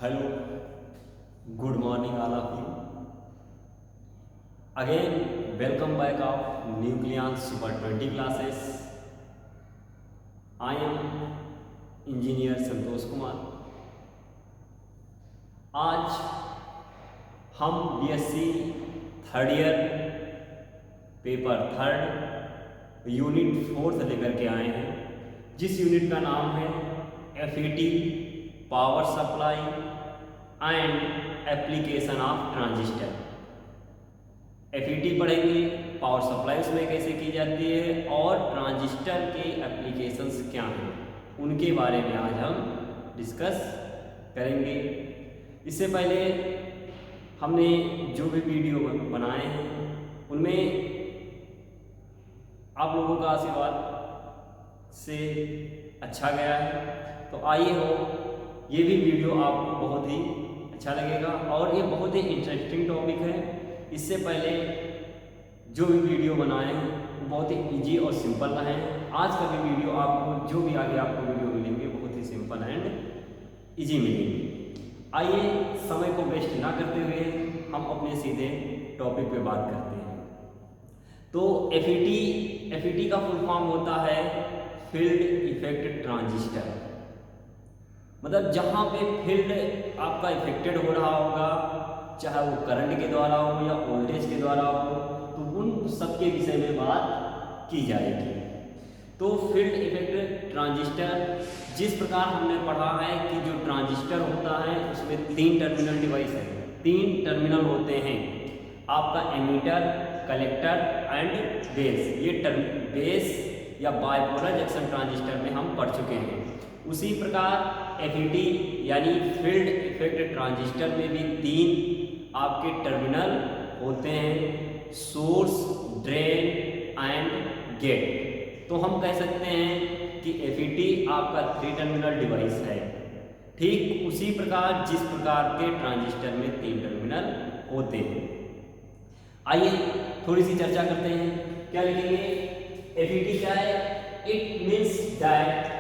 Hello, good morning all of you. Again, welcome back of Nucleon Super 20 classes. I am engineer Santosh Kumar. आज हम BSc third year paper third unit fourth लेकर के आए हैं, जिस unit का नाम है FET power supply and application of transistor. FET पढ़ेंगे, पावर सप्लाई उसमें कैसे की जाती है और ट्रांजिस्टर के एप्लीकेशंस क्या हैं, उनके बारे में आज हम डिस्कस करेंगे। इससे पहले हमने जो भी वीडियो बनाए हैं उनमें आप लोगों का आशीर्वाद से अच्छा गया है, तो आइए हो ये भी वीडियो आपको बहुत ही अच्छा लगेगा और ये बहुत ही इंटरेस्टिंग टॉपिक है। इससे पहले जो भी वीडियो बनाए हैं वो बहुत ही इजी और सिंपल रहे हैं। आज का भी वीडियो आपको जो भी आगे आपको वीडियो मिलेंगे बहुत ही सिंपल एंड इजी मिलेंगे। आइए समय को वेस्ट ना करते हुए हम अपने सीधे टॉपिक पे बात करते हैं। तो एफईटी का फुल फॉर्म होता है फील्ड इफेक्ट ट्रांजिस्टर। मतलब जहाँ पे फील्ड आपका इफेक्टेड हो रहा होगा, चाहे वो करंट के द्वारा हो या वोल्टेज के द्वारा हो, तो उन सब के विषय में बात की जाएगी। तो फील्ड इफेक्ट ट्रांजिस्टर जिस प्रकार हमने पढ़ा है कि जो ट्रांजिस्टर होता है उसमें 3 टर्मिनल डिवाइस है, 3 टर्मिनल होते हैं आपका एमीटर, कलेक्टर एंड बेस। ये बेस या बाइपोलर जंक्शन ट्रांजिस्टर में हम पढ़ चुके हैं। उसी प्रकार एफईटी यानी फील्ड इफेक्ट ट्रांजिस्टर में भी 3 आपके टर्मिनल होते हैं, सोर्स, ड्रेन एंड गेट। तो हम कह सकते हैं कि एफईटी आपका 3 टर्मिनल डिवाइस है। ठीक उसी प्रकार जिस प्रकार के ट्रांजिस्टर में 3 टर्मिनल होते हैं। आइए थोड़ी सी चर्चा करते हैं। क्या लिखेंगे? एफईटी क्या है? It means that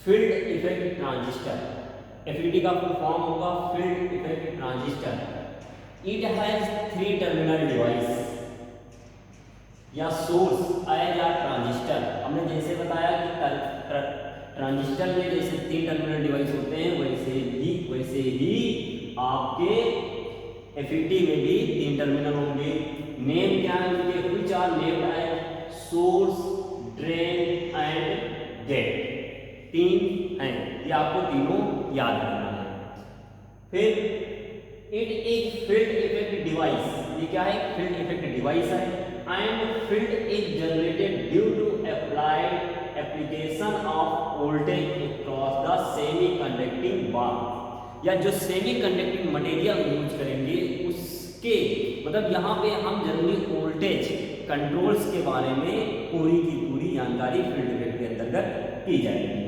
field effect transistor. FET का फुल फॉर्म होगा field effect transistor. It has 3 terminal device या सोर्स एज अ ट्रांजिस्टर। हमने जैसे बताया कि ट्रांजिस्टर में जैसे 3 टर्मिनल डिवाइस होते हैं वैसे ही आपके एफईटी में भी 3 टर्मिनल होंगे। नेम क्या है उनके? Which are named as source, drain and gate. 3 हैं, ये आपको तीनों याद रखना है। फिर it is field effect device. ये क्या है? फील्ड इफेक्ट डिवाइस है। And field is generated due to applied application of voltage across the semiconducting bar. या जो सेमी कंडक्टिंग मटेरियल यूज करेंगे उसके मतलब यहाँ पे हम जनरली वोल्टेज कंट्रोल्स के बारे में पूरी की पूरी जानकारी फील्ड इफेक्ट के अंतर्गत की जाएगी।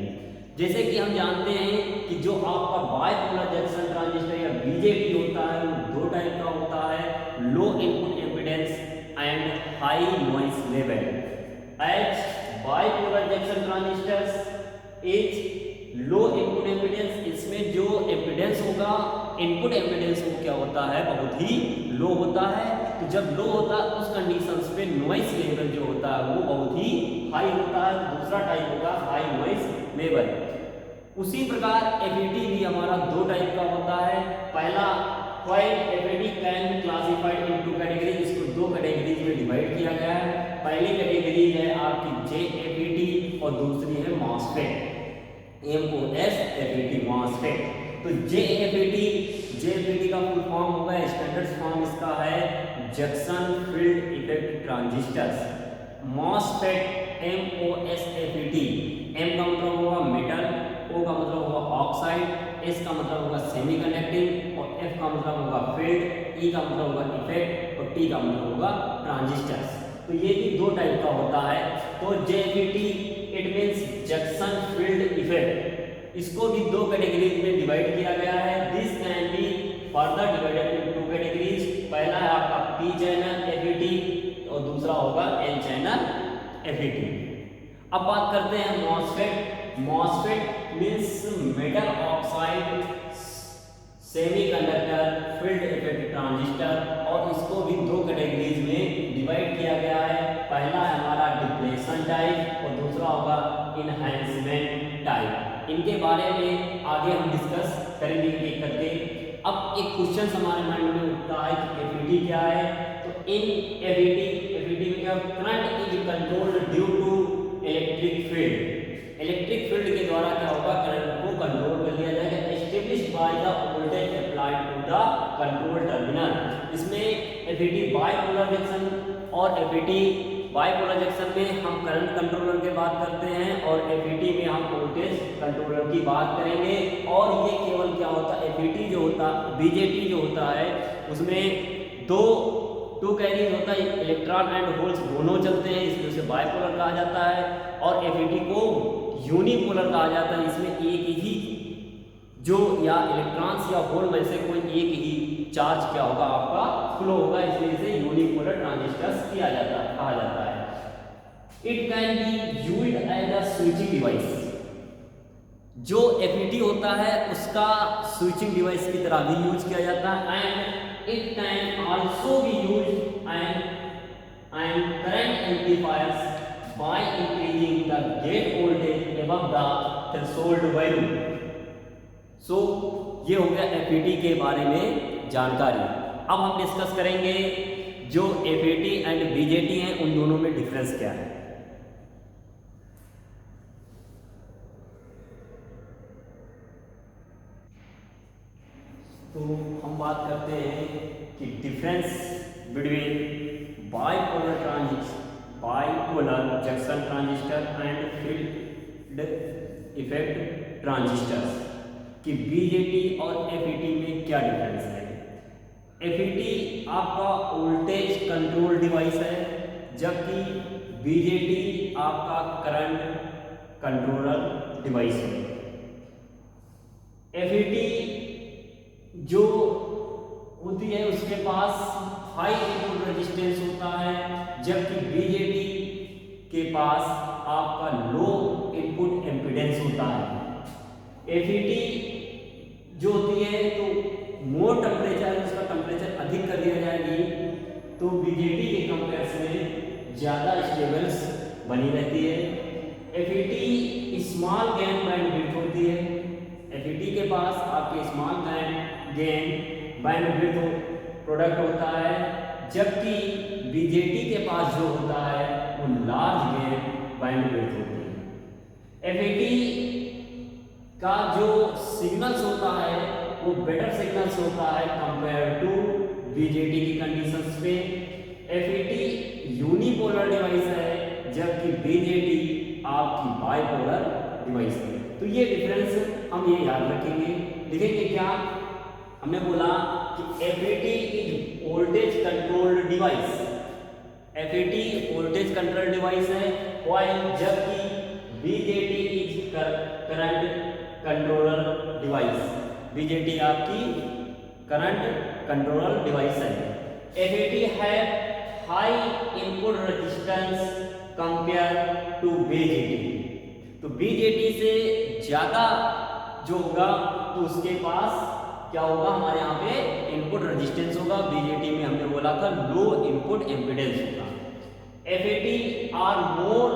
जैसे कि हम जानते हैं कि जो आपका बाइपोलर जंक्शन ट्रांजिस्टर या बीजेटी होता है वो 2 टाइप का होता है, low input impedance and high noise level. As bipolar junction transistors is low input impedance, इसमें जो एम्पीडेंस होगा इनपुट एम्पीडेंस वो क्या होता है? बहुत ही लो होता है। तो जब लो होता है उस कंडीशंस पे नॉइस लेवल जो होता है वो बहुत ही हाई होता है। दूसरा टाइप होगा हाई नॉइस लेवल। उसी प्रकार एफईटी भी हमारा 2 टाइप का होता है। पहला FET can classified into category, इसको 2 कैटेगरीज में डिवाइड किया गया है। पहली कैटेगरी है आपकी जेएफईटी और दूसरी है मॉसफेट, एमओएसएफईटी मॉसफेट। तो जेएफईटी का फुल फॉर्म होगा, स्टैंडर्ड फॉर्म इसका है junction field effect transistors. MOSFET M O S F E T, M का मतलब होगा मेटल, ओ का मतलब होगा ऑक्साइड, एस का मतलब होगा सेमी कंडक्टिंग और एफ का मतलब होगा फील्ड, ई का मतलब होगा इफेक्ट और टी का मतलब होगा ट्रांजिस्टर्स। तो ये भी 2 टाइप का होता है। तो JFET it means junction field effect, इसको भी 2 कैटेगरीज में डिवाइड किया गया है। This can be further divided into 2 categories. पहला है आपका पी चैनल एफईटी और दूसरा होगा एन चैनल एफईटी। अब बात करते हैं MOSFET. MOSFET means metal oxide semiconductor, field effect transistor, और इसको भी दो कैटेगरीज में डिवाइड किया गया है। पहला है हमारा डिप्लेशन टाइप और दूसरा होगा इनहैंसमेंट टाइप। इनके बारे में आगे हम डिस्कस करेंगे एक करके। अब एक क्वेश्चन हमारे माइंड में उठता है कि एफईटी क्या है। तो इन एफईटी में क्या, current is controlled due to electric field. Electric field के द्वारा क्या होगा, करंट को कंट्रोल कर लिया जाएगा। Established by the voltage applied to the control terminal. इसमें एफईटी बाइपोलर जंक्शन और एफईटी बाइपोलर जंक्शन में हम करंट कंट्रोलर की बात करते हैं और एफईटी में हम वोल्टेज कंट्रोलर की बात करेंगे। और ये केवल क्या होता है, एफईटी जो होता, बीजेटी जो होता है उसमें टू कैरियर होता है, इलेक्ट्रॉन एंड होल्स दोनों चलते हैं, इसलिए उसे बाइपोलर कहा जाता है। और एफईटी को यूनिपोलर कहा जाता है, इसमें एक ही जो या इलेक्ट्रॉन्स या होल में से कोई एक ही चार्ज क्या होगा आपका फ्लो होगा, इसलिए इसे यूनिपोलर ट्रांजिस्टर्स किया जाता है, कहा जाता है। It can be used as a switching device. जो एफईटी होता है उसका स्विचिंग डिवाइस की तरह भी यूज किया जाता है। And it can also be used and current amplifiers by increasing the gate voltage above the threshold value. So ये हो गया एफईटी के बारे में जानकारी। अब हम डिस्कस करेंगे जो एफईटी एंड बीजेटी हैं उन दोनों में डिफरेंस क्या है। तो हम बात करते हैं कि difference between bipolar junction transistor and field effect transistors कि बीजेटी और एफईटी में क्या डिफरेंस है। एफईटी आपका वोल्टेज कंट्रोल डिवाइस है, जबकि बीजेटी आपका करंट कंट्रोलर डिवाइस है। एफईटी जो होती है उसके पास हाई इनपुट रेजिस्टेंस होता है, जबकि बीजेटी के पास आपका लो इनपुट एम्पीडेंस होता है। एफईटी जो होती है तो मोर टेम्परेचर, उसका टेम्परेचर अधिक कर दिया जाएगी तो बीजेटी के कंपेरिजन में ज़्यादा स्टेबल्स बनी रहती है। एफईटी स्मॉल गेन बैंडविड्थ होती है। एफईटी के पास आपके स्मॉल गेन बैंडविड्थ प्रोडक्ट होता है, जबकि बीजेटी के पास जो होता है वो लार्ज गेन बैंडविड्थ होती है। एफईटी का जो सिग्नल्स होता है वो बेटर सिग्नल्स होता है कंपेयर टू बीजेटी की कंडीशंस पे। एफईटी यूनिपोलर डिवाइस है, जबकि बीजेटी आपकी बाइपोलर डिवाइस है। तो ये डिफरेंस हम ये याद रखेंगे। लिखेंगे क्या, हमने बोला कि FET is voltage controlled device. FET voltage control device है, जबकि BJT is current controller device. BJT आपकी करंट कंट्रोलर डिवाइस है। एफईटी है high input resistance compare to BJT. तो बीजेटी से ज्यादा जो होगा तो उसके पास क्या होगा, हमारे यहाँ पे इनपुट रेजिस्टेंस होगा। बीजेटी में हमने बोला था लो इनपुट एम्पीडेंस होगा। FET are more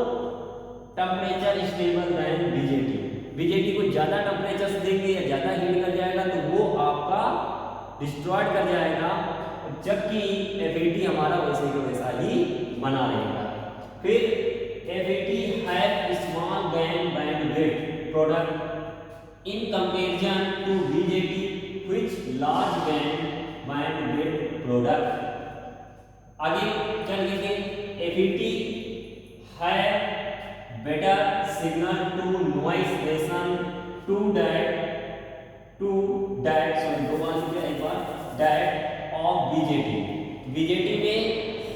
temperature stable than BJT. BJT को ज़्यादा टेम्परेचर से देंगे या ज़्यादा हीट कर जाएगा तो वो आपका डिस्ट्रॉयड कर जाएगा, जबकि एफईटी हमारा वैसे का वैसा ही बना रहेगा। फिर FET have small gain bandwidth product in comparison to BJT which large gain bandwidth product. आगे चल के एफईटी है better signal to noise relation to that of BJT। BJT में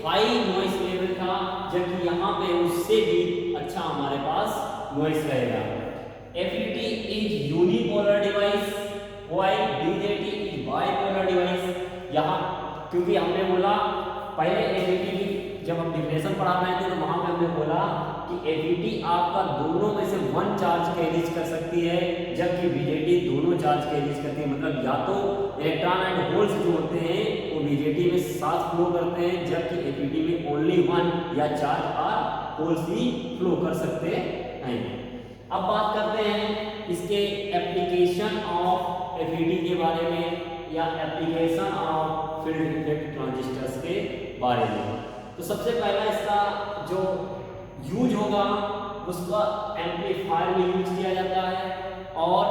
हाई नॉइस लेवल था, जबकि यहाँ पे उससे भी अच्छा हमारे पास नॉइस रहेगा। FET is unipolar device while BJT is bipolar device. यहाँ क्योंकि हमने बोला पहले एफईटी जब हम डिफिनेशन पढ़ा रहे थे तो वहां पे हमने बोला कि एफईटी आपका दोनों में से 1 चार्ज कैरीज कर सकती है, जबकि बीजेटी दोनों चार्ज कैरीज करती है। मतलब या तो इलेक्ट्रॉन एंड होल्स जो होते हैं वो बीजेटी में साथ फ्लो करते हैं, जबकि एफईटी में ओनली 1 या चार्ज और होल्स ही फ्लो कर सकते हैं। अब बात करते हैं इसके एप्लीकेशन ऑफ एफईटी के बारे में या application of field effect transistors के बारे में। तो सबसे पहला इसका जो यूज होगा उसका एम्पलीफायर में यूज किया जाता है। और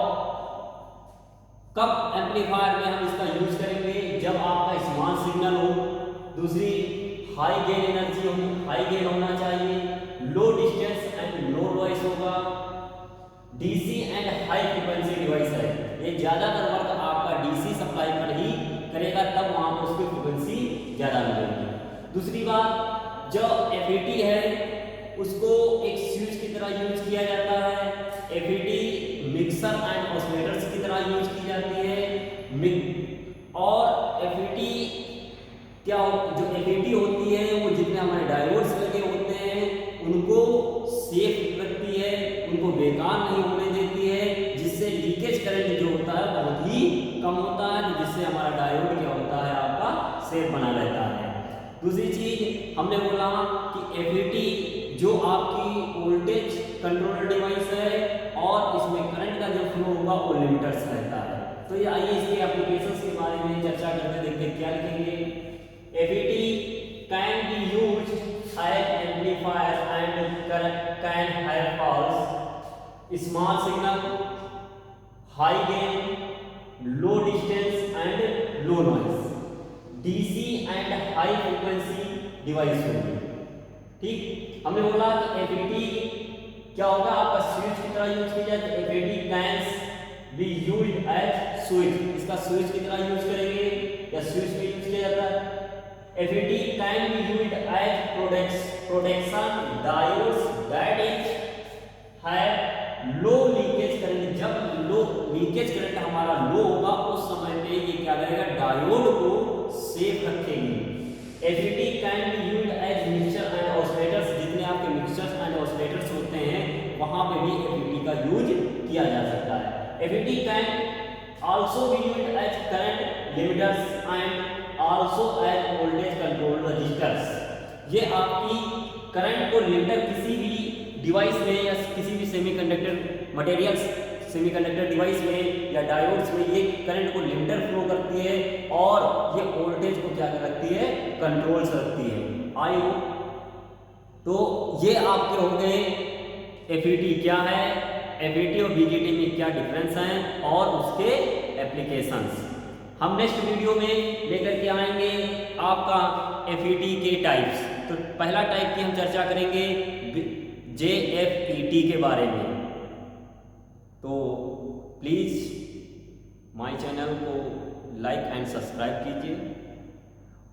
कब एम्पलीफायर में हम इसका यूज करेंगे? जब आपका स्मॉल सिग्नल हो, दूसरी हाई गेन एनर्जी होगी, हाई गेन होना चाहिए, लो डिस्टेंस एंड लो नॉइस होगा, DC and high frequency device है। ये ज्यादातर वर्क आपका डीसी सप्लाई पर ही करेगा, तब वहां पर उसकी फ्रीक्वेंसी ज्यादा मिलेगी। दूसरी बात, जो एफईटी है उसको एक स्विच की तरह यूज किया जाता है। एफईटी मिक्सर एंड ऑसिलेटर्स की तरह यूज की जाती है। और एफईटी क्या जो एफईटी होती है वो जितने हमारे डायोड्स लगे होते हैं उनको सेफ रखती है, उनको बेकार नहीं होने देती है, जिससे लीकेज करंट जो होता है बहुत ही कम होता है, जिससे हमारा डायोड क्या होता है आपका सेफ बना रहता है। दूसरी चीज हमने बोला कि एफईटी जो आपकी वोल्टेज कंट्रोल डिवाइस है और इसमें करंट का जो फ्लो होगा वो लिमिटर्स रहता है। तो ये आइए इसके एप्लीकेशंस के बारे में चर्चा करते देखते क्या लिखेंगे। FET can be used as amplifier and can have calls small signal, high gain, low distance and low noise, DC and high frequency device होगी। ठीक, हमने बोला कि एफईटी क्या होगा आपका स्विच की तरह यूज किया जाए। FET can be used as switch, इसका स्विच की तरह यूज करेंगे या स्विच में यूज किया जाता है। FET can be used as protection diodes that is have low leakage current. जब लो लीकेज करंट हमारा लो होगा उस समय पे ये क्या करेगा, डायोड को सेफ रखेगी। FET can be used as mixer and oscillators, जितने आपके मिक्सर्स एंड ऑसिलेटर्स होते हैं वहां पे भी एफईटी का यूज किया जा सकता है। FET can also be used as current limiters and also as voltage control registers. ये आपकी करंट को लिमिटर किसी भी डिवाइस में या किसी भी सेमीकंडक्टर मटेरियल्स सेमीकंडक्टर डिवाइस में या डायोड्स में ये करंट को लिमिटर फ्लो करती है और ये वोल्टेज को क्या रखती है, कंट्रोल से रखती है। आई हो तो ये आपके हो गए एफईटी क्या है, एफईटी और बीजेटी में क्या डिफरेंस हैं और उसके एप्लीकेशंस। हम नेक्स्ट वीडियो में लेकर के आएंगे आपका एफईटी के टाइप्स। तो पहला टाइप की हम चर्चा करेंगे जेएफईटी के बारे में। तो प्लीज़ माय चैनल को लाइक एंड सब्सक्राइब कीजिए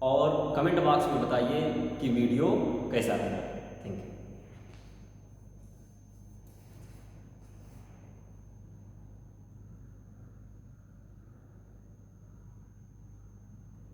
और कमेंट बॉक्स में बताइए कि वीडियो कैसा लगा। Thank you.